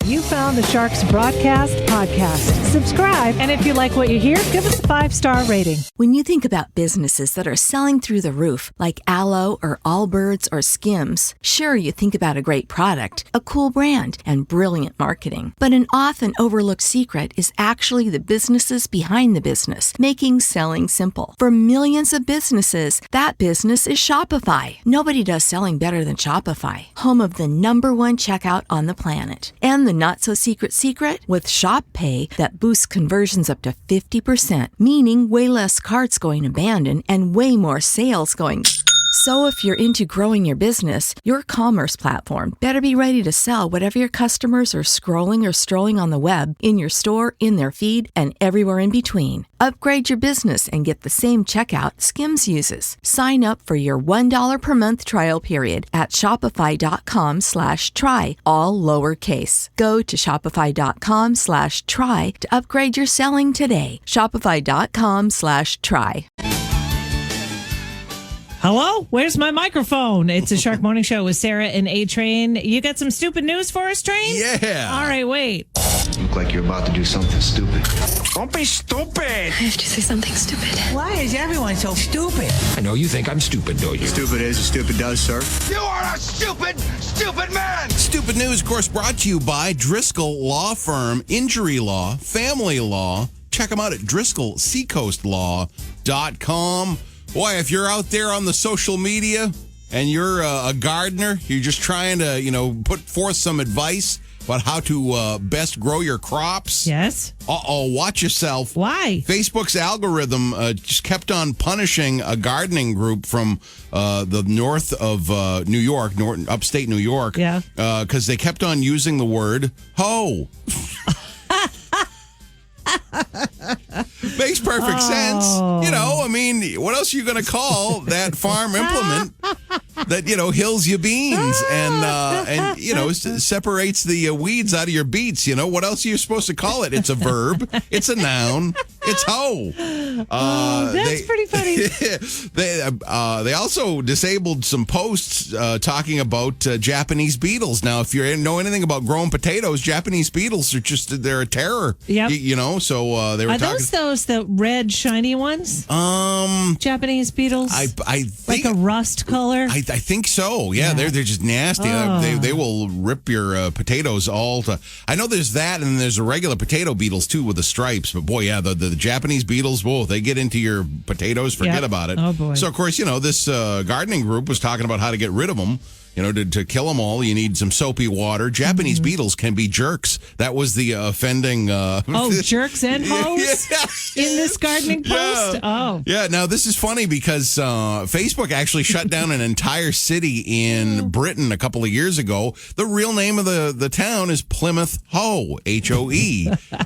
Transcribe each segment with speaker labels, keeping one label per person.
Speaker 1: You found the Sharks Broadcast podcast. Subscribe, and if you like what you hear, give us a 5-star rating.
Speaker 2: When you think about businesses that are selling through the roof, like Aloe or Allbirds or Skims, sure, you think about a great product, a cool brand, and brilliant marketing. But an often overlooked secret is actually the businesses behind the business, making selling simple. For millions of businesses, that business is Shopify. Nobody does selling better than Shopify, home of the #1 checkout on the planet. And the not-so-secret with Shop Pay that boosts conversions up to 50%, meaning way less carts going abandoned and way more sales going. So if you're into growing your business, your commerce platform better be ready to sell whatever your customers are scrolling or strolling on the web, in your store, in their feed, and everywhere in between. Upgrade your business and get the same checkout Skims uses. Sign up for your $1 per month trial period at shopify.com/try, all lowercase. Go to shopify.com/try to upgrade your selling today. Shopify.com/try.
Speaker 1: Hello? Where's my microphone? It's a Shark Morning Show with Sarah and A-Train. You got some stupid news for us, Train?
Speaker 3: Yeah.
Speaker 1: All right, wait.
Speaker 4: Look like you're about to do something stupid.
Speaker 5: Don't be stupid.
Speaker 6: I have to say something stupid.
Speaker 5: Why is everyone so stupid?
Speaker 3: I know you think I'm stupid, don't you?
Speaker 4: Stupid is as stupid does, sir.
Speaker 5: You are a stupid, stupid man.
Speaker 3: Stupid news, of course, brought to you by Driscoll Law Firm, Injury Law, Family Law. Check them out at DriscollSeacoastLaw.com. Boy, if you're out there on the social media and you're a gardener, you're just trying to, put forth some advice about how to best grow your crops.
Speaker 1: Yes?
Speaker 3: Watch yourself.
Speaker 1: Why?
Speaker 3: Facebook's algorithm just kept on punishing a gardening group from the north of New York, upstate New York.
Speaker 1: Yeah.
Speaker 3: Because they kept on using the word hoe. Makes perfect sense. What else are you going to call that farm implement that, hills your beans and separates the weeds out of your beets? What else are you supposed to call it? It's a verb. It's a noun. It's hoe.
Speaker 1: That's pretty funny.
Speaker 3: They also disabled some posts talking about Japanese beetles. Now, if you know anything about growing potatoes, Japanese beetles they're a terror.
Speaker 1: Yep.
Speaker 3: So they were
Speaker 1: Are
Speaker 3: talking.
Speaker 1: those the red shiny ones? Japanese beetles?
Speaker 3: I think
Speaker 1: like a rust color?
Speaker 3: I think so. Yeah. They're just nasty. They will rip your potatoes all to. I know there's that, and there's the regular potato beetles too with the stripes. But boy, yeah, the Japanese beetles, whoa, they get into your potatoes. Forget about it.
Speaker 1: Oh boy.
Speaker 3: So of course, this gardening group was talking about how to get rid of them. To kill them all, you need some soapy water. Japanese beetles can be jerks. That was the offending...
Speaker 1: jerks and hoes in this gardening post? Oh.
Speaker 3: Yeah, now this is funny because Facebook actually shut down an entire city in Britain a couple of years ago. The real name of the town is Plymouth Hoe, Hoe.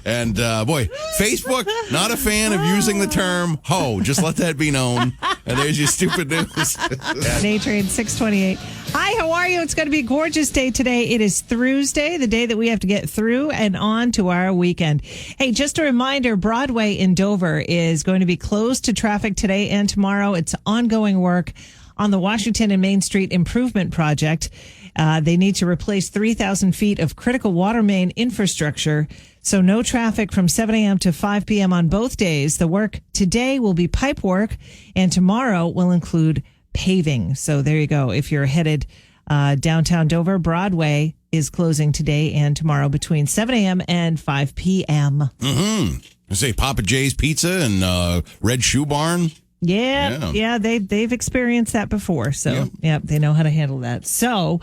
Speaker 3: And boy, Facebook, not a fan of using the term hoe. Just let that be known. And there's your stupid news.
Speaker 1: A-Train 628. Hi, how are you? It's going to be a gorgeous day today. It is Thursday, the day that we have to get through and on to our weekend. Hey, just a reminder, Broadway in Dover is going to be closed to traffic today and tomorrow. It's ongoing work on the Washington and Main Street Improvement Project. They need to replace 3,000 feet of critical water main infrastructure. So no traffic from 7 a.m. to 5 p.m. on both days. The work today will be pipe work, and tomorrow will include paving. So there you go. If you're headed downtown Dover, Broadway is closing today and tomorrow between 7 a.m. and 5 p.m.
Speaker 3: Mm-hmm. I say Papa J's Pizza and Red Shoe Barn.
Speaker 1: Yeah, they've experienced that before, so yeah, they know how to handle that. So,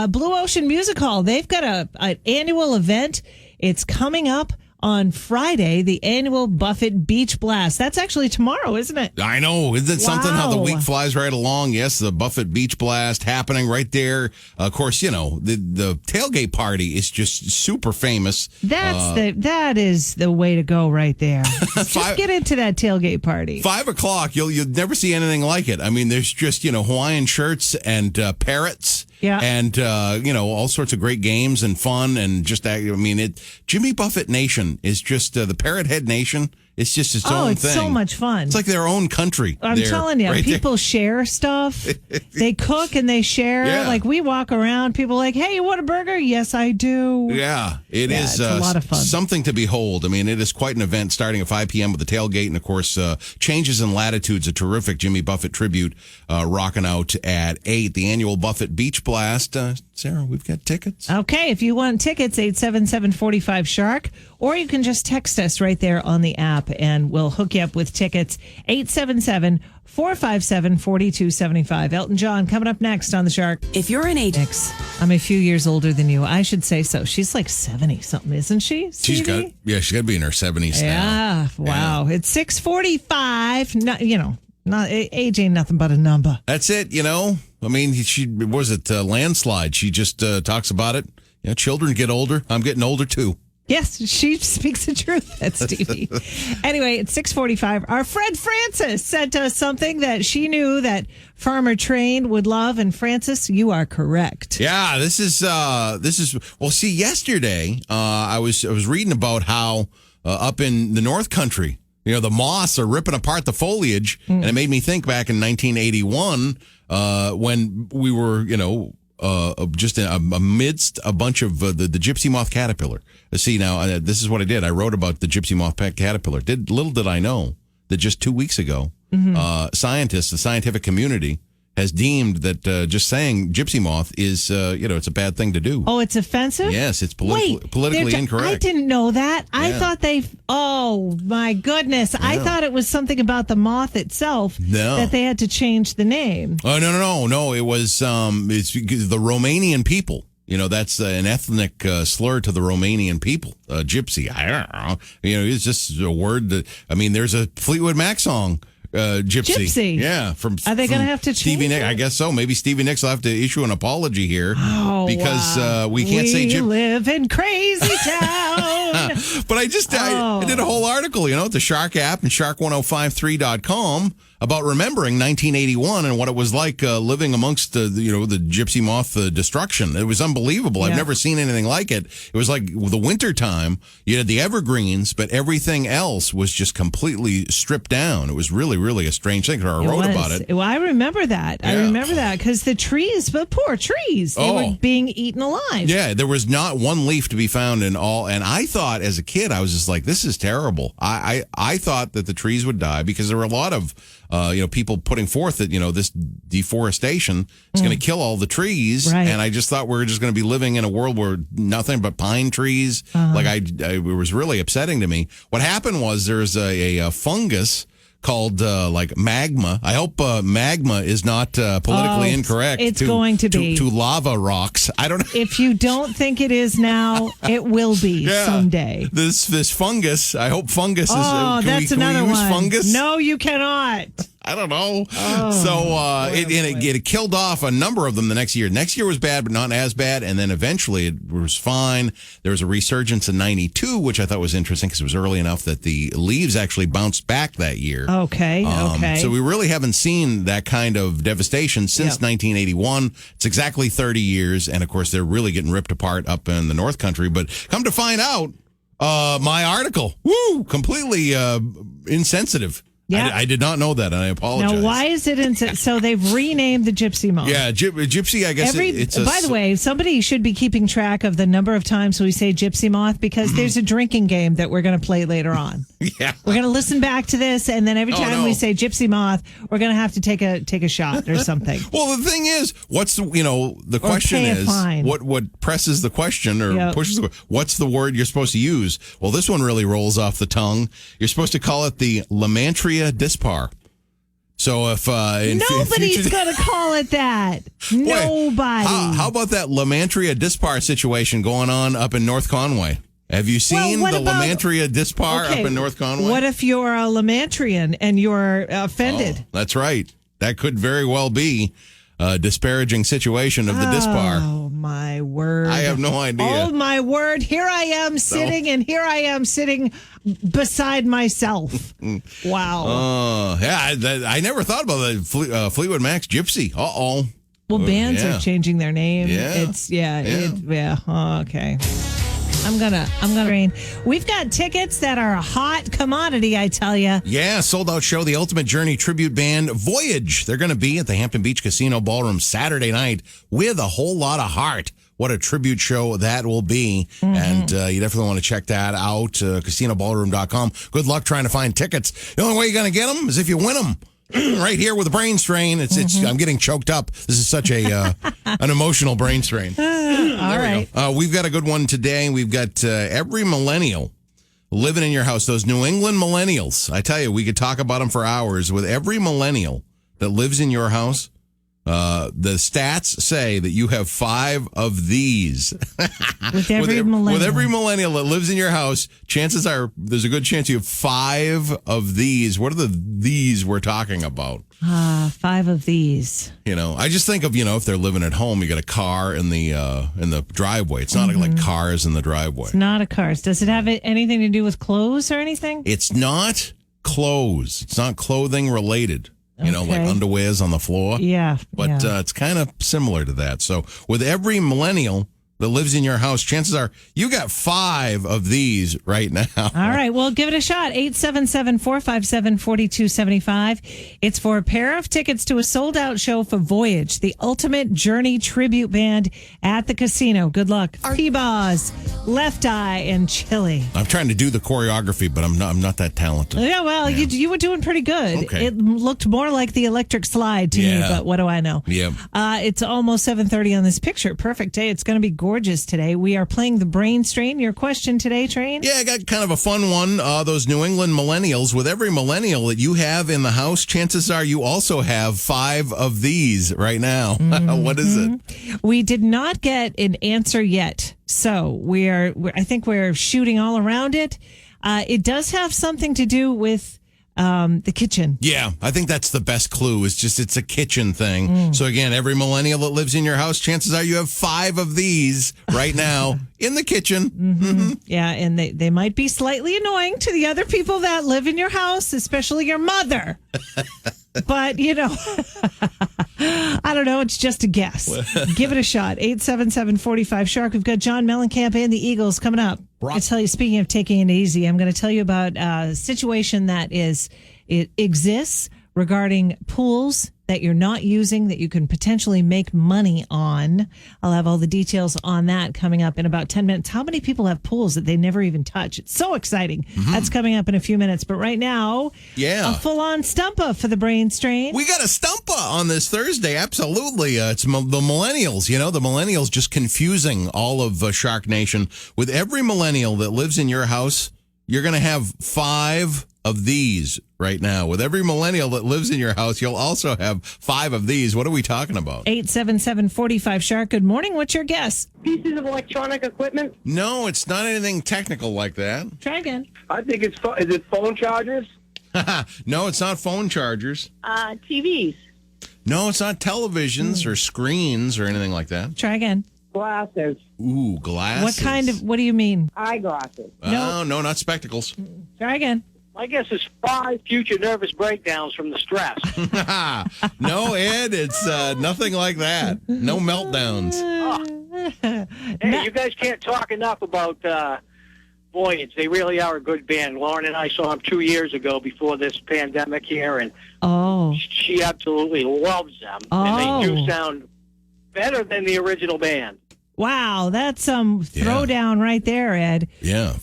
Speaker 1: Blue Ocean Music Hall, they've got an annual event. It's coming up on Friday, the annual Buffett Beach Blast. That's actually tomorrow, isn't it?
Speaker 3: I know. Isn't it something how the week flies right along? Yes, the Buffett Beach Blast happening right there. Of course, the tailgate party is just super famous.
Speaker 1: That is the way to go right there. Just get into that tailgate party.
Speaker 3: 5 o'clock, you'll never see anything like it. I mean, there's just, Hawaiian shirts and parrots.
Speaker 1: Yeah.
Speaker 3: And, all sorts of great games and fun and just, Jimmy Buffett Nation is just, the Parrot Head Nation It's just its own
Speaker 1: it's
Speaker 3: thing.
Speaker 1: so much fun.
Speaker 3: It's like their own country.
Speaker 1: I'm telling you, people share stuff. They cook and they share.
Speaker 3: Yeah.
Speaker 1: Like we walk around, people are like, hey, you want a burger? Yes, I do.
Speaker 3: Yeah, it is
Speaker 1: it's a lot of fun.
Speaker 3: Something to behold. I mean, it is quite an event starting at 5 p.m. with the tailgate. And, of course, Changes in Latitudes, a terrific Jimmy Buffett tribute rocking out at 8. The annual Buffett Beach Blast. Sarah, we've got tickets.
Speaker 1: Okay, if you want tickets, 877-45-SHARK, or you can just text us right there on the app, and we'll hook you up with tickets. 877-457-4275. Elton John coming up next on the Shark.
Speaker 7: If you're an agent,
Speaker 1: I'm a few years older than you. I should say so. She's like 70-something, isn't she?
Speaker 3: She's got to be in her 70s now.
Speaker 1: Yeah, wow. Yeah. It's 6:45. Not age ain't nothing but a number.
Speaker 3: That's it, I mean, landslide. She just talks about it. Children get older. I'm getting older too.
Speaker 1: Yes, she speaks the truth. That's Stevie. Anyway, it's 6:45. Our friend Frances sent us something that she knew that Farmer Train would love. And Frances, you are correct.
Speaker 3: Yeah, this is well, see, yesterday I was reading about how up in the North Country, the moths are ripping apart the foliage, and it made me think back in 1981 when we were, just amidst a bunch of the Gypsy Moth Caterpillar. See, now, this is what I did. I wrote about the Gypsy Moth Caterpillar. Little did I know that just 2 weeks ago, scientists, the scientific community, has deemed that just saying gypsy moth is, it's a bad thing to do.
Speaker 1: Oh, it's offensive?
Speaker 3: Yes, it's politically incorrect.
Speaker 1: I didn't know that. I thought oh, my goodness. I thought it was something about the moth itself that they had to change the name.
Speaker 3: Oh, no. It was it's because the Romanian people. That's an ethnic slur to the Romanian people. Gypsy. I don't know. It's just a word that, there's a Fleetwood Mac song. Gypsy. Yeah.
Speaker 1: Are they going to have to
Speaker 3: Stevie
Speaker 1: change
Speaker 3: Nicks? I guess so. Maybe Stevie Nicks will have to issue an apology here because we can't say
Speaker 1: We live in crazy town.
Speaker 3: But I did a whole article, at the Shark app and shark1053.com about remembering 1981 and what it was like living amongst the gypsy moth destruction. It was unbelievable. I've never seen anything like it. It was like the winter time. You had the evergreens, but everything else was just completely stripped down. It was really, really a strange thing. I wrote about it.
Speaker 1: Well, I remember that.
Speaker 3: Yeah.
Speaker 1: I remember that because the trees, but poor trees, they were being eaten alive.
Speaker 3: Yeah, there was not one leaf to be found in all. And I thought as a kid, I was just like, this is terrible. I thought that the trees would die because there were a lot of people putting forth that, this deforestation is going to kill all the trees.
Speaker 1: Right.
Speaker 3: And I just thought we were just going to be living in a world where nothing but pine trees. It was really upsetting to me. What happened was there's a fungus called magma. I hope magma is not politically incorrect.
Speaker 1: It's going to be.
Speaker 3: To lava rocks. I don't know.
Speaker 1: If you don't think it is now, it will be someday.
Speaker 3: This fungus, I hope fungus is.
Speaker 1: That's another
Speaker 3: can we use
Speaker 1: one.
Speaker 3: fungus?
Speaker 1: No, you cannot.
Speaker 3: I don't know. It killed off a number of them the next year. Next year was bad, but not as bad. And then eventually it was fine. There was a resurgence in 92, which I thought was interesting because it was early enough that the leaves actually bounced back that year.
Speaker 1: Okay.
Speaker 3: So we really haven't seen that kind of devastation since 1981. It's exactly 30 years. And of course, they're really getting ripped apart up in the North Country. But come to find out, my article, completely insensitive. Yeah. I did not know that, and I apologize.
Speaker 1: Now, why is it so they've renamed the Gypsy Moth?
Speaker 3: Yeah, Gypsy, I guess it's
Speaker 1: by the way, somebody should be keeping track of the number of times we say Gypsy Moth because there's a drinking game that we're going to play later on.
Speaker 3: Yeah.
Speaker 1: We're going to listen back to this, and then every time we say Gypsy Moth, we're going to have to take a shot or something.
Speaker 3: Well, the thing is, the question is, what presses the question or pushes what's the word you're supposed to use? Well, this one really rolls off the tongue. You're supposed to call it the Lymantria Dispar. So if
Speaker 1: nobody's going to call it that. Nobody.
Speaker 3: How about that Lymantria Dispar situation going on up in North Conway? Have you seen the Lymantria Dispar up in North Conway?
Speaker 1: What if you're a Lymantrian and you're offended?
Speaker 3: Oh, that's right. That could very well be a disparaging situation of the Dispar.
Speaker 1: Oh, my word.
Speaker 3: I have no idea.
Speaker 1: Oh, my word. Here I am sitting, and here I am sitting beside myself. Wow.
Speaker 3: I never thought about that Fleetwood Mac's Gypsy. Uh-oh.
Speaker 1: Well, bands are changing their name.
Speaker 3: Yeah.
Speaker 1: Okay. I'm gonna rain. We've got tickets that are a hot commodity, I tell you.
Speaker 3: Yeah, sold out show, the Ultimate Journey tribute band Voyage. They're going to be at the Hampton Beach Casino Ballroom Saturday night with a whole lot of heart. What a tribute show that will be. And you definitely want to check that out. CasinoBallroom.com. Good luck trying to find tickets. The only way you're going to get them is if you win them. Right here with a brain strain. I'm getting choked up. This is such a an emotional brain strain.
Speaker 1: All right.
Speaker 3: We've got a good one today. We've got every millennial living in your house. Those New England millennials. I tell you, we could talk about them for hours. With every millennial that lives in your house, the stats say that you have 5 of these.
Speaker 1: With every millennial.
Speaker 3: With every millennial that lives in your house, chances are there's a good chance you have 5 of these. What are these we're talking about?
Speaker 1: 5 of these.
Speaker 3: I just think of, if they're living at home, you got a car in the driveway. It's not like cars in the driveway.
Speaker 1: It's not a cars. Does it have anything to do with clothes or anything?
Speaker 3: It's not clothes. It's not clothing related. Like underwears on the floor.
Speaker 1: Yeah.
Speaker 3: But it's kind of similar to that. So with every millennial that lives in your house, chances are you got 5 of these right now.
Speaker 1: All right. Well, give it a shot. 877-457-4275. It's for a pair of tickets to a sold-out show for Voyage, the Ultimate Journey tribute band at the casino. Good luck. P-Boz, Left Eye, and Chili.
Speaker 3: I'm trying to do the choreography, but I'm not that talented.
Speaker 1: Yeah, well, you were doing pretty good.
Speaker 3: Okay.
Speaker 1: It looked more like the electric slide to me, but what do I know?
Speaker 3: Yeah.
Speaker 1: It's almost 7:30 on this picture. Perfect day. It's going to be gorgeous today. We are playing the brain strain. Your question today, Train?
Speaker 3: Yeah, I got kind of a fun one. Those New England millennials. With every millennial that you have in the house, chances are you also have 5 of these right now. What is it?
Speaker 1: We did not get an answer yet, so I think we're shooting all around it. It does have something to do with the kitchen.
Speaker 3: Yeah, I think that's the best clue. It's a kitchen thing. So again, every millennial that lives in your house, chances are you have 5 of these right now in the kitchen.
Speaker 1: Yeah, and they might be slightly annoying to the other people that live in your house, especially your mother. But, I don't know. It's just a guess. Give it a shot. 877-45-SHARK. We've got John Mellencamp and the Eagles coming up. I tell you, speaking of taking it easy, I'm going to tell you about a situation that exists regarding pools that you're not using that you can potentially make money on. I'll have all the details on that coming up in about 10 minutes. How many people have pools that they never even touch? It's so exciting. That's coming up in a few minutes. But right now, a full-on stumpa for the brain strain.
Speaker 3: We got a stumpa on this Thursday. Absolutely. It's the millennials. The millennials just confusing all of Shark Nation. With every millennial that lives in your house, you're going to have 5 of these right now. With every millennial that lives in your house, you'll also have 5 of these. What are we talking about?
Speaker 1: 877-45-SHARK. Good morning. What's your guess?
Speaker 7: Pieces of electronic equipment?
Speaker 3: No, it's not anything technical like that.
Speaker 1: Try again.
Speaker 7: I think is it phone chargers?
Speaker 3: No, it's not phone chargers.
Speaker 7: TVs.
Speaker 3: No, it's not televisions or screens or anything like that.
Speaker 1: Try again.
Speaker 7: Glasses.
Speaker 3: Ooh, glasses.
Speaker 1: What do you mean?
Speaker 7: Eyeglasses.
Speaker 3: No, not spectacles.
Speaker 1: Try again.
Speaker 7: My guess is 5 future nervous breakdowns from the stress.
Speaker 3: No, Ed, it's nothing like that. No meltdowns.
Speaker 7: Hey, you guys can't talk enough about Voyage. They really are a good band. Lauren and I saw them 2 years ago before this pandemic here, and she absolutely loves them. And they do sound better than the original band.
Speaker 1: Wow, that's some throwdown right there, Ed.
Speaker 3: Yeah.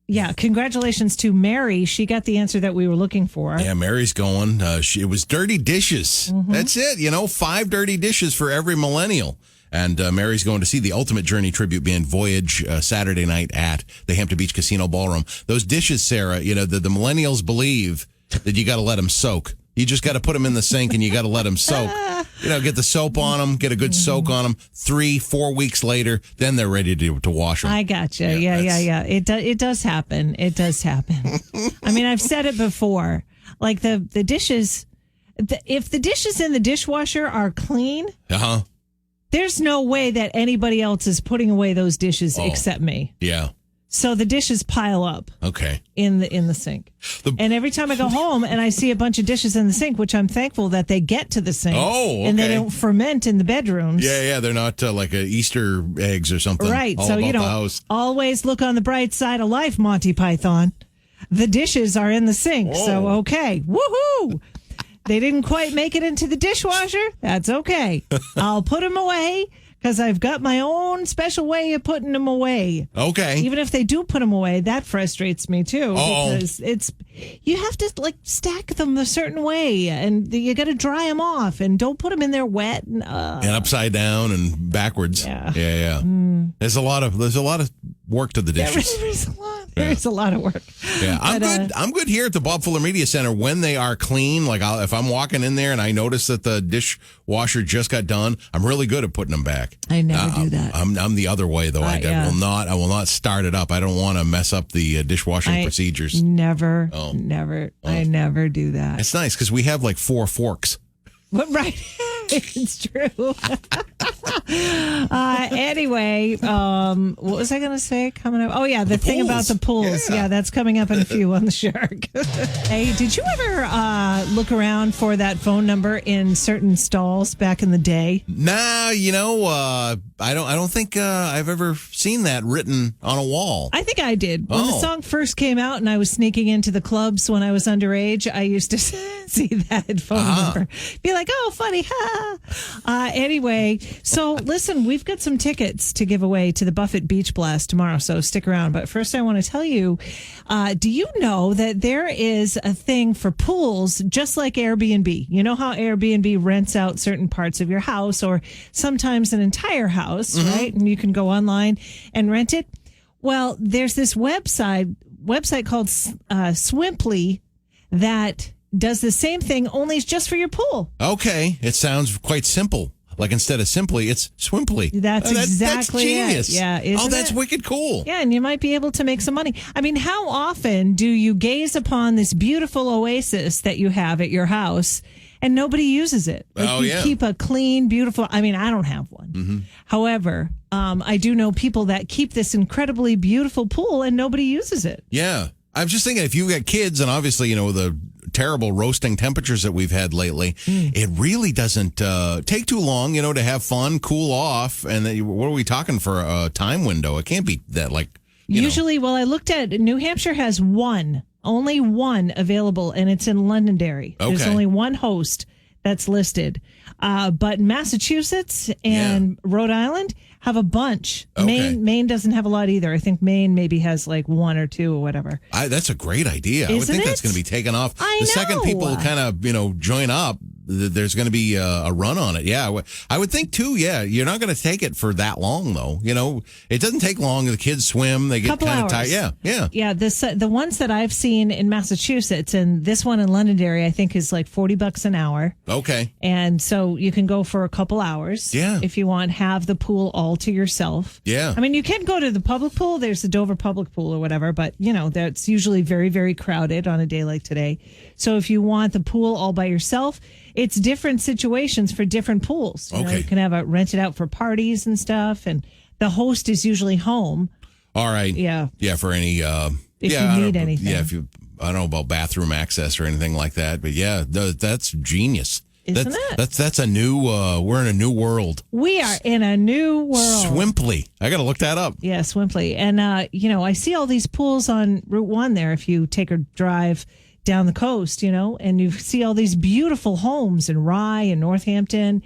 Speaker 1: Yeah, congratulations to Mary. She got the answer that we were looking for.
Speaker 3: Yeah, Mary's going. It was dirty dishes. That's it. 5 dirty dishes for every millennial. And Mary's going to see the Ultimate Journey tribute band Voyage Saturday night at the Hampton Beach Casino Ballroom. Those dishes, Sarah, the millennials believe that you got to let them soak. You just got to put them in the sink and you got to let them soak. Get the soap on them, get a good soak on them. 3-4 weeks later, then they're ready to wash them.
Speaker 1: I gotcha. Yeah. It does happen. It does happen. I mean, I've said it before. Like the dishes, if the dishes in the dishwasher are clean, there's no way that anybody else is putting away those dishes except me.
Speaker 3: Yeah.
Speaker 1: So the dishes pile up
Speaker 3: Okay.
Speaker 1: in the sink. And every time I go home and I see a bunch of dishes in the sink, which I'm thankful that they get to the sink.
Speaker 3: Oh,
Speaker 1: And they
Speaker 3: okay.
Speaker 1: don't ferment in the bedrooms.
Speaker 3: Yeah, they're not like Easter eggs or something.
Speaker 1: Right.
Speaker 3: All
Speaker 1: So,
Speaker 3: about
Speaker 1: you know,
Speaker 3: the house.
Speaker 1: always look on the bright side of life, Monty Python. The dishes are in the sink. So, okay. Woohoo! They didn't quite make it into the dishwasher. That's okay. I'll put them away because I've got my own special way of putting them away.
Speaker 3: Okay.
Speaker 1: Even if they do put them away, that frustrates me too. Because you have to like stack them a certain way and you got to dry them off and don't put them in there wet. And
Speaker 3: upside down and backwards. Yeah. There's a lot of work to the dishes.
Speaker 1: There's a lot of work.
Speaker 3: Yeah, I'm good here at the Bob Fuller Media Center when they are clean. Like if I'm walking in there and I notice that the dishwasher just got done, I'm really good at putting them back.
Speaker 1: I never do that.
Speaker 3: I'm the other way though. I will not start it up. I don't want to mess up the dishwashing procedures.
Speaker 1: Never. I never do that.
Speaker 3: It's nice because we have like 4 forks.
Speaker 1: But, right. It's true. Anyway, what was I going to say coming up? Oh, yeah, the thing
Speaker 3: pools.
Speaker 1: about the pools. Yeah, that's coming up in a few on the Shark. Hey, did you ever look around for that phone number in certain stalls back in the day?
Speaker 3: Nah, I don't think I've ever seen that written on a wall.
Speaker 1: I think I did. When the song first came out and I was sneaking into the clubs when I was underage, I used to see that phone number. Be like, oh, funny. Ha. Anyway, so listen, we've got some tickets to give away to the Buffett Beach Blast tomorrow, so stick around. But first, I want to tell you, do you know that there is a thing for pools just like Airbnb? You know how Airbnb rents out certain parts of your house or sometimes an entire house, right? And you can go online and rent it. Well, there's this website called Swimply that does the same thing, only it's just for your pool.
Speaker 3: Okay. It sounds quite simple. Like instead of simply, it's Swimply.
Speaker 1: That's exactly
Speaker 3: genius.
Speaker 1: it. Yeah.
Speaker 3: That's wicked cool.
Speaker 1: Yeah, and you might be able to make some money. I mean, how often do you gaze upon this beautiful oasis that you have at your house and nobody uses it? Like you keep a clean, beautiful, I mean, I don't have one. Mm-hmm. However, I do know people that keep this incredibly beautiful pool and nobody uses it.
Speaker 3: Yeah. I was just thinking, if you've got kids, and obviously, the terrible roasting temperatures that we've had lately, it really doesn't take too long, to have fun, cool off. And then, what are we talking for a time window? It can't be that
Speaker 1: Usually, well, I looked at New Hampshire has only one available, and it's in Londonderry.
Speaker 3: Okay.
Speaker 1: There's only one host that's listed. But Massachusetts and Rhode Island have a bunch.
Speaker 3: Okay.
Speaker 1: Maine doesn't have a lot either. I think Maine maybe has like 1 or 2 or whatever.
Speaker 3: That's a great idea. I would think that's going to be taken off.
Speaker 1: I
Speaker 3: the
Speaker 1: know.
Speaker 3: second people kind of, join up, there's going to be a run on it. Yeah, I would think too. Yeah, you're not going to take it for that long though. It doesn't take long. The kids swim. They get kind of tired. Yeah.
Speaker 1: Yeah. The ones that I've seen in Massachusetts and this one in Londonderry, I think is like $40 an hour.
Speaker 3: Okay.
Speaker 1: And so you can go for a couple hours.
Speaker 3: Yeah.
Speaker 1: If you want, have the pool all to yourself.
Speaker 3: Yeah.
Speaker 1: I mean, you can go to the public pool. There's the Dover public pool or whatever, but that's usually very, very crowded on a day like today. So if you want the pool all by yourself, it's different situations for different pools. You can have it rented out for parties and stuff, and the host is usually home.
Speaker 3: All right.
Speaker 1: Yeah.
Speaker 3: Yeah, for any
Speaker 1: if you need anything.
Speaker 3: Yeah, I don't know about bathroom access or anything like that, but yeah, that's genius.
Speaker 1: Isn't it?
Speaker 3: That's a new we're in a new world.
Speaker 1: We are in a new world.
Speaker 3: Swimply. I got to look that up.
Speaker 1: Yeah, Swimply. And I see all these pools on Route 1 there if you take a drive down the coast, and you see all these beautiful homes in Rye and Northampton.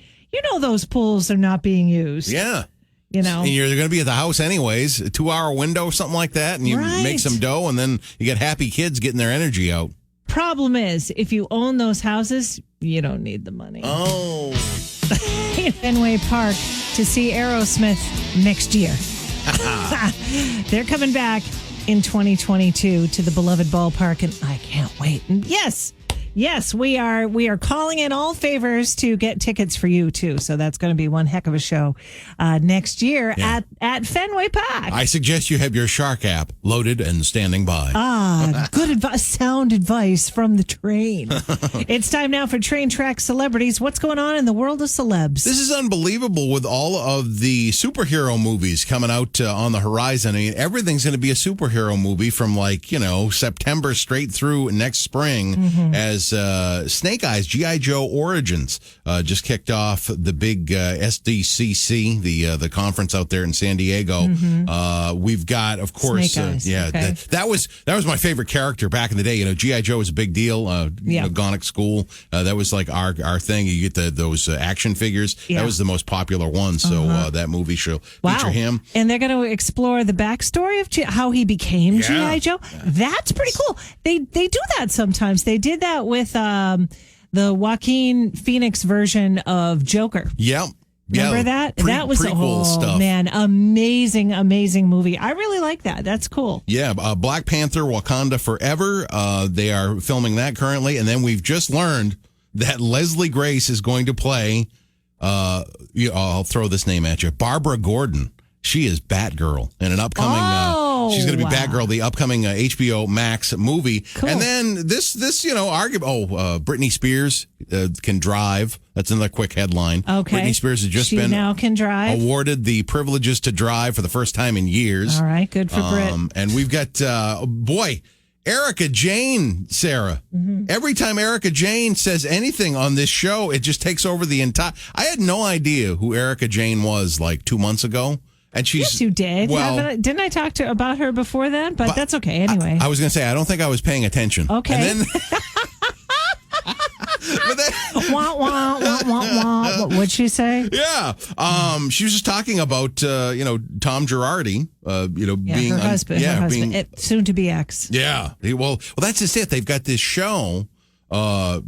Speaker 1: Those pools are not being used.
Speaker 3: Yeah.
Speaker 1: And
Speaker 3: you're going to be at the house anyways, a 2-hour window, something like that, and you make some dough, and then you get happy kids getting their energy out.
Speaker 1: Problem is, if you own those houses, you don't need the money.
Speaker 3: Oh.
Speaker 1: Fenway Park to see Aerosmith next year. They're coming back in 2022 to the beloved ballpark, and I can't wait. And yes, Yes, we are calling in all favors to get tickets for you too. So that's going to be one heck of a show next year at Fenway Park.
Speaker 3: I suggest you have your Shark app loaded and standing by.
Speaker 1: Good advice, sound advice from the train. It's time now for Train Track Celebrities. What's going on in the world of celebs?
Speaker 3: This is unbelievable with all of the superhero movies coming out on the horizon. I mean, everything's going to be a superhero movie from September straight through next spring as Snake Eyes G.I. Joe Origins just kicked off the big SDCC, the conference out there in San Diego. We've got, of course,
Speaker 1: Snake Eyes. Okay.
Speaker 3: that was my favorite character back in the day. You know, G.I. Joe was a big deal. Gonic School, that was like our thing. You get those action figures. That was the most popular one. So that movie show feature him.
Speaker 1: And they're going to explore the backstory of how he became G.I. Joe. That's pretty cool. They do that sometimes. They did that with the Joaquin Phoenix version of Joker.
Speaker 3: Yep.
Speaker 1: Remember that? That was
Speaker 3: prequel stuff.
Speaker 1: Man, amazing movie. I really like that. That's cool.
Speaker 3: Yeah, Black Panther, Wakanda Forever. They are filming that currently, and then we've just learned that Leslie Grace is going to play. I'll throw this name at you, Barbara Gordon. She is Batgirl in an upcoming. She's going to be Batgirl, the upcoming HBO Max movie.
Speaker 1: Cool.
Speaker 3: And then this argument. Britney Spears can drive. That's another quick headline.
Speaker 1: Okay.
Speaker 3: Britney Spears has just
Speaker 1: she
Speaker 3: been
Speaker 1: now can drive.
Speaker 3: Awarded the privileges to drive for the first time in years.
Speaker 1: All right, good for Brit.
Speaker 3: And we've got Erica Jane, Sarah. Every time Erica Jane says anything on this show, it just takes over the entire. I had no idea who Erica Jane was like 2 months ago. And she's,
Speaker 1: yes, you did.
Speaker 3: Well,
Speaker 1: didn't I talk about her before then? But that's okay anyway.
Speaker 3: I was going to say, I don't think I was paying attention.
Speaker 1: Okay.
Speaker 3: And then,
Speaker 1: wah, wah, wah, wah, wah. What'd she say?
Speaker 3: Yeah. She was just talking about, Tom Girardi, being
Speaker 1: her husband. Her husband.
Speaker 3: being
Speaker 1: soon to be ex.
Speaker 3: Yeah. Well, that's just it. They've got this show, the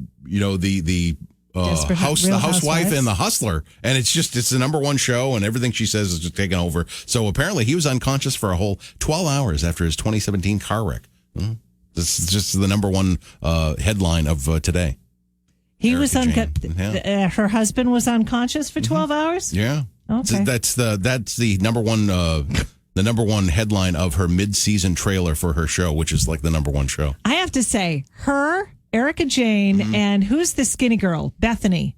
Speaker 3: Housewife and the Hustler, and it's the number one show, and everything she says is just taken over. So apparently he was unconscious for a whole 12 hours after his 2017 car wreck. This is just the number one headline of today.
Speaker 1: He was her husband was unconscious for 12 hours.
Speaker 3: Yeah.
Speaker 1: Okay.
Speaker 3: So that's the number one the number one headline of her mid-season trailer for her show, which is like the number one show.
Speaker 1: I have to say, Erica Jane, and who's the skinny girl? Bethany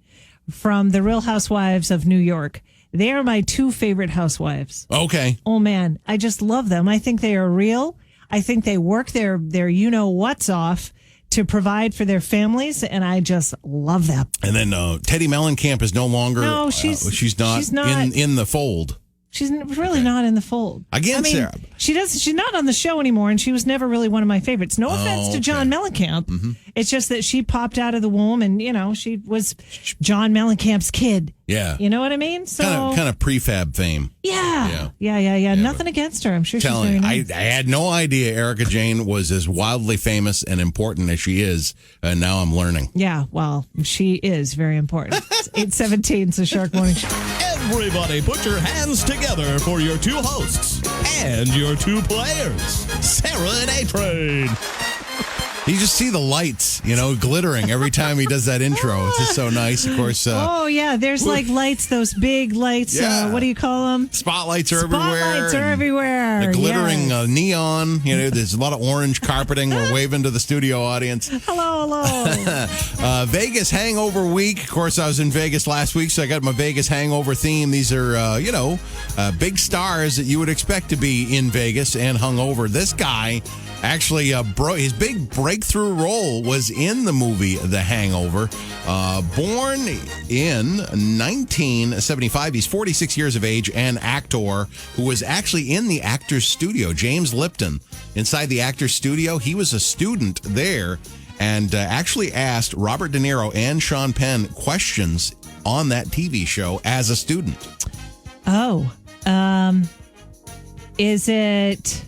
Speaker 1: from The Real Housewives of New York. They are my two favorite housewives.
Speaker 3: Okay.
Speaker 1: Oh, man. I just love them. I think they are real. I think they work their you-know-what's off to provide for their families, and I just love them. And
Speaker 3: then Teddy Mellencamp is no longer...
Speaker 1: No, she's
Speaker 3: not in the fold.
Speaker 1: She's really not in the fold.
Speaker 3: Again, Sarah.
Speaker 1: She's not on the show anymore, and she was never really one of my favorites. No offense to John Mellencamp. It's just that she popped out of the womb, and, she was John Mellencamp's kid.
Speaker 3: Yeah.
Speaker 1: You know what I mean? So
Speaker 3: kind of prefab fame.
Speaker 1: Yeah. Nothing against her. I'm sure she's very nice.
Speaker 3: I had no idea Erica Jane was as wildly famous and important as she is, and now I'm learning.
Speaker 1: Yeah, well, she is very important. It's 8:17, it's the Shark Morning Show.
Speaker 8: Everybody put your hands together for your two hosts and your two players, Sarah and A-Train.
Speaker 3: You just see the lights, glittering every time he does that intro. It's just so nice, of course.
Speaker 1: There's like lights, those big lights.
Speaker 3: Yeah.
Speaker 1: What do you call them?
Speaker 3: Spotlights are everywhere.
Speaker 1: Spotlights are everywhere.
Speaker 3: The glittering neon. There's a lot of orange carpeting. We're waving to the studio audience.
Speaker 1: Hello.
Speaker 3: Vegas Hangover Week. Of course, I was in Vegas last week, so I got my Vegas Hangover theme. These are, big stars that you would expect to be in Vegas and hungover. This guy actually his big breakthrough role was in the movie The Hangover. Born in 1975, he's 46 years of age, and actor who was actually in the Actors Studio. James Lipton, inside the Actors Studio, he was a student there and actually asked Robert De Niro and Sean Penn questions on that TV show as a student.
Speaker 1: Oh, is it...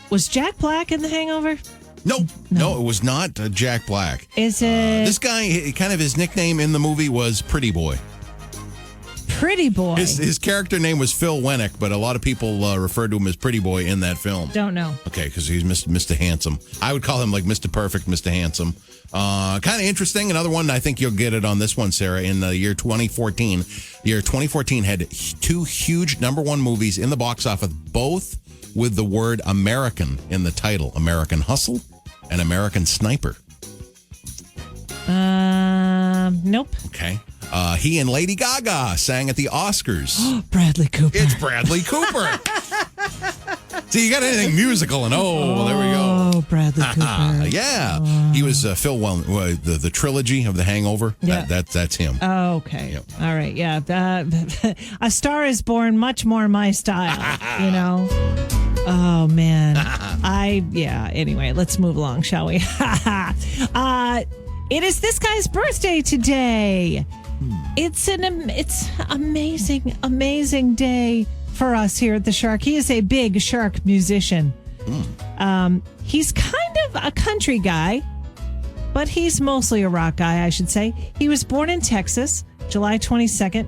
Speaker 1: was Jack Black in The Hangover?
Speaker 3: No, it was not Jack Black.
Speaker 1: Is it...
Speaker 3: this guy, kind of his nickname in the movie was Pretty Boy.
Speaker 1: Pretty Boy.
Speaker 3: His character name was Phil Wennick, but a lot of people referred to him as Pretty Boy in that film.
Speaker 1: Don't know.
Speaker 3: Okay, because he's Mr. Handsome. I would call him like Mr. Perfect, Mr. Handsome. Kind of interesting. Another one, I think you'll get it on this one, Sarah. In the year 2014, had 2 huge number 1 movies in the box office, both with the word American in the title. American Hustle and American Sniper.
Speaker 1: Nope.
Speaker 3: Okay. He and Lady Gaga sang at the Oscars.
Speaker 1: Bradley Cooper.
Speaker 3: It's Bradley Cooper. See, you got anything musical, and there we go.
Speaker 1: Oh, Bradley Cooper.
Speaker 3: Yeah. He was Phil the trilogy of The Hangover.
Speaker 1: Yeah.
Speaker 3: That's him.
Speaker 1: Oh, okay.
Speaker 3: Yep.
Speaker 1: All right. Yeah. A Star is Born, much more my style, you know? Oh, man. Anyway, let's move along, shall we? It is this guy's birthday today. It's amazing, amazing day for us here at the Shark. He is a big Shark musician. He's kind of a country guy, but he's mostly a rock guy, I should say. He was born in Texas, July 22nd,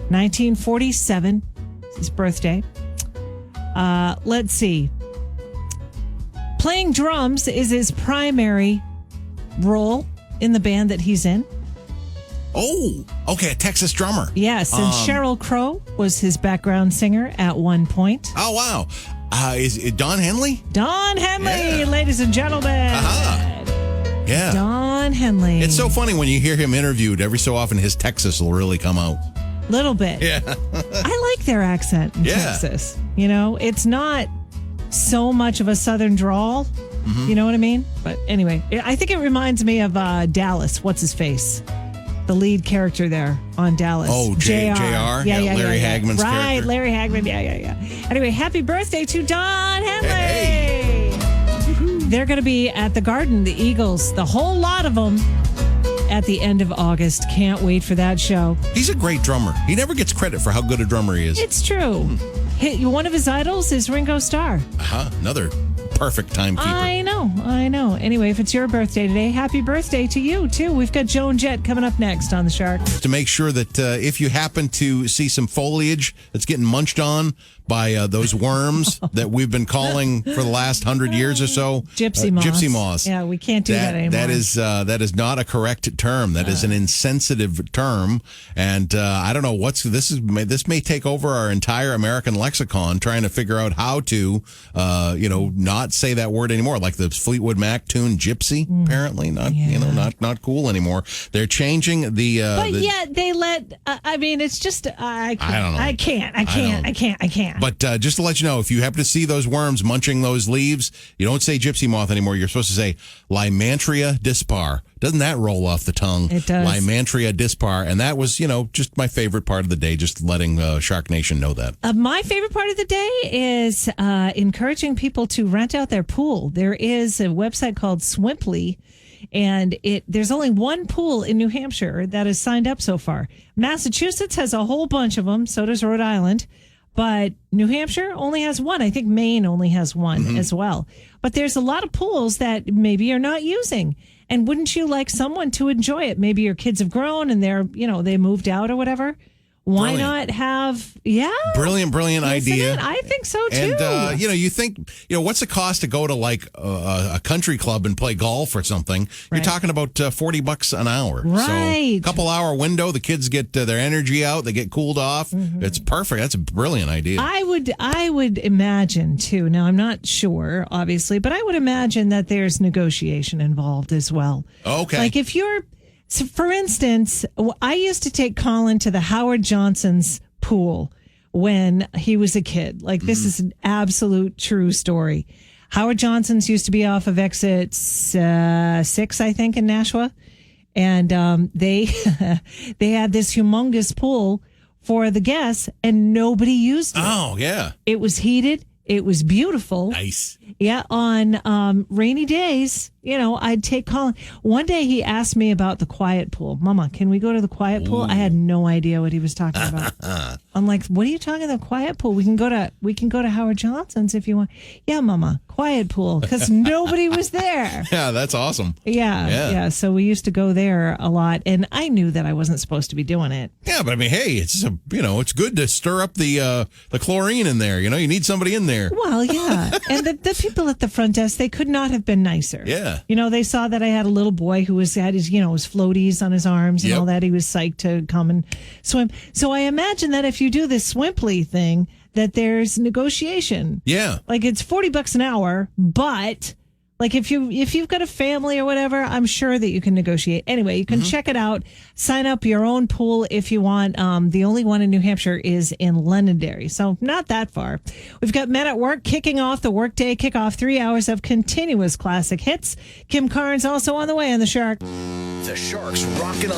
Speaker 1: 1947. It's his birthday. Let's see. Playing drums is his primary role in the band that he's in.
Speaker 3: Oh, okay, a Texas drummer.
Speaker 1: Yes, and Sheryl Crow was his background singer at one point.
Speaker 3: Oh, wow. Is it Don Henley?
Speaker 1: Don Henley, ladies and gentlemen.
Speaker 3: Yeah.
Speaker 1: Don Henley.
Speaker 3: It's so funny when you hear him interviewed. Every so often, his Texas will really come out.
Speaker 1: Little bit.
Speaker 3: Yeah.
Speaker 1: I like their accent in Texas. You know, it's not so much of a Southern drawl. Mm-hmm. You know what I mean? But anyway, I think it reminds me of Dallas. What's his face? The lead character there on Dallas.
Speaker 3: Oh, JR.
Speaker 1: Yeah,
Speaker 3: Larry Hagman's character.
Speaker 1: Right, Larry Hagman. Yeah. Anyway, happy birthday to Don Henley. Hey. They're going to be at the Garden, the Eagles, the whole lot of them, at the end of August. Can't wait for that show.
Speaker 3: He's a great drummer. He never gets credit for how good a drummer he is.
Speaker 1: It's true. One of his idols is Ringo Starr.
Speaker 3: Another perfect timekeeper.
Speaker 1: I know. Anyway, if it's your birthday today, happy birthday to you, too. We've got Joe and Jet coming up next on The Shark.
Speaker 3: To make sure that if you happen to see some foliage that's getting munched on by those worms that we've been calling for the last 100 years or so.
Speaker 1: Gypsy moths.
Speaker 3: Gypsy moths.
Speaker 1: Yeah, we can't do that anymore.
Speaker 3: That is not a correct term. That is an insensitive term. And I don't know this may take over our entire American lexicon, trying to figure out how to, not say that word anymore. Like the Fleetwood Mac tune Gypsy, apparently not cool anymore. They're changing the.
Speaker 1: Yet they let. It's just I
Speaker 3: don't know.
Speaker 1: I can't.
Speaker 3: But just to let you know, if you happen to see those worms munching those leaves, you don't say gypsy moth anymore. You're supposed to say Lymantria Dispar. Doesn't that roll off the tongue?
Speaker 1: It does.
Speaker 3: Lymantria Dispar. And that was, just my favorite part of the day, just letting Shark Nation know that.
Speaker 1: My favorite part of the day is encouraging people to rent out their pool. There is a website called Swimply, and there's only one pool in New Hampshire that is signed up so far. Massachusetts has a whole bunch of them. So does Rhode Island. But New Hampshire only has one. I think Maine only has one as well. But there's a lot of pools that maybe you're not using. And wouldn't you like someone to enjoy it? Maybe your kids have grown and they moved out or whatever. Why not have,
Speaker 3: Brilliant idea.
Speaker 1: I think so, too.
Speaker 3: And, you think, what's the cost to go to like a country club and play golf or something? You're talking about $40 an hour.
Speaker 1: Right.
Speaker 3: So a couple hour window, the kids get their energy out, they get cooled off. Mm-hmm. It's perfect. That's a brilliant idea.
Speaker 1: I would imagine, too. Now, I'm not sure, obviously, but I would imagine that there's negotiation involved as well.
Speaker 3: Okay.
Speaker 1: Like if you're, so for instance, I used to take Colin to the Howard Johnson's pool when he was a kid. Like, this is an absolute true story. Howard Johnson's used to be off of exit 6, I think, in Nashua. And they had this humongous pool for the guests, and nobody used it.
Speaker 3: Oh, yeah.
Speaker 1: It was heated. It was beautiful.
Speaker 3: Nice.
Speaker 1: Yeah, on rainy days, I'd take Colin. One day he asked me about the quiet pool. Mama, can we go to the quiet pool? I had no idea what he was talking about. I'm like, what are you talking about? Quiet pool? We can go to Howard Johnson's if you want. Yeah, Mama, quiet pool, because nobody was there.
Speaker 3: Yeah, that's awesome.
Speaker 1: Yeah. So we used to go there a lot, and I knew that I wasn't supposed to be doing it.
Speaker 3: Yeah, but I mean, hey, it's it's good to stir up the chlorine in there. You need somebody in there.
Speaker 1: Well, yeah, and the people at the front desk, they could not have been nicer.
Speaker 3: Yeah.
Speaker 1: They saw that I had a little boy who had his, his floaties on his arms and all that. He was psyched to come and swim. So I imagine that if you do this Swimply thing, that there's negotiation.
Speaker 3: Yeah.
Speaker 1: Like it's $40 an hour, but like if you've got a family or whatever, I'm sure that you can negotiate. Anyway, you can check it out. Sign up your own pool if you want. The only one in New Hampshire is in Londonderry, so not that far. We've got Men at Work kicking off the workday kickoff, 3 hours of continuous classic hits. Kim Carnes also on the way on the Shark.
Speaker 8: The Shark's rocking on